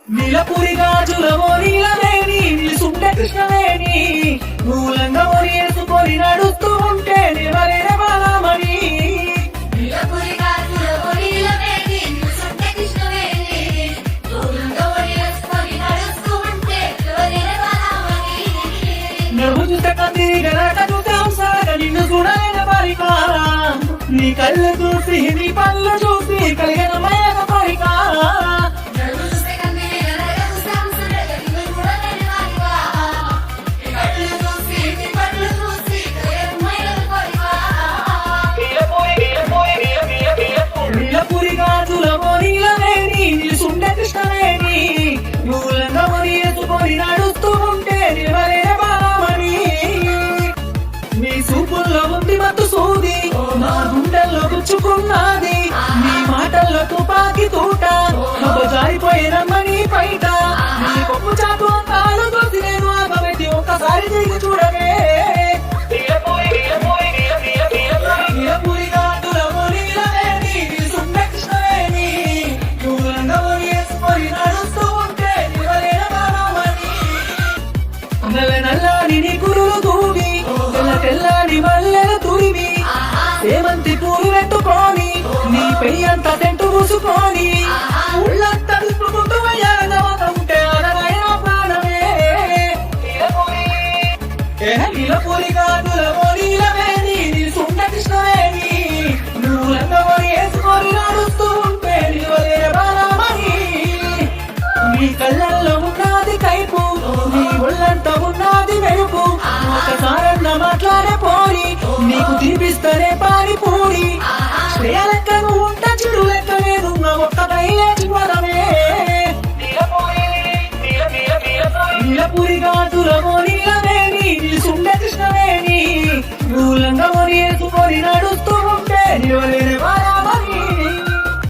నీలపురి గాజులవో నీలవేణి నిలుసుండే కృష్ణవేణి మూలంగా ఒరియేసుకొని నడుస్తూ ఉంటే నివరేన బాలమణి నీలపురి గాజులవో నీలవేణి నిలుసుండే కృష్ణవేణి మూలంగా ఒరియేసుకొని నడుస్తూ ఉంటే నివరేన బాలమణి నడుము చూస్తే కందిరి గనక చూస్తే హంసగా నిన్ను చూడలేన బాలిక నీ కళ్ళు చూసి నీ పళ్ళు చూసి కలిగిన మయక కోరిక నీలపురి గాజులవో నీలవేణి నిలుసుండే కృష్ణవేణి మూలంగా ఒరియేసుకొని నడుస్తూ ఉంటే నివరేన బాలమణి నీ చూపుల్లో ఉంది మత్తు సూది నా గుండెల్లో గుచ్చుకున్నది నీ మాటల్లో తుపాకి తూట జారిపోయినమ్మని బయట నీ కొప్పు చాకు కాలు తోసి నేను ఆగబెట్టి ఒక్కసారి తిరిగి చూడవే నీలపురి గాజులవో నీలవేణి నిలుసుండే కృష్ణవేణి మూలంగా ఒరియేసుకొని నడుస్తూ ఉంటే నివరేన బాలమణి నల్లని నీ కురులు తూవి తెల్లని మల్లెల తురివి సేమంతి పూలు పెట్టుకొని నీ పెయ్యంత సెంటు పూసుకొని ఉళ్ళంతా తిప్పుకుంటూ ఉంటే అదనైన ప్రాణమే నీలపురి గాజులవో నీలవేణి నిలుసుండే కృష్ణవేణి మూలంగా ఒరియేసుకొని నడుస్తూ ఉంటే నివరేన బాలమణి నీ కళ్ళల్లో ఉన్నది కైపు నీ ఒళ్ళంతా ఉన్నది మెరుపు ఒకసారన్న మాట్లాడే పోరి నీకు తినిపిస్తేనే పారిపోరి శ్రేయ లెక్కను ఉంట చెడు లెక్క నేనున్న ఒక్కటై లేచిపోదమే నీలపురి గాజులవో నీలవేణి నిలుసుండే కృష్ణవేణి మూలంగా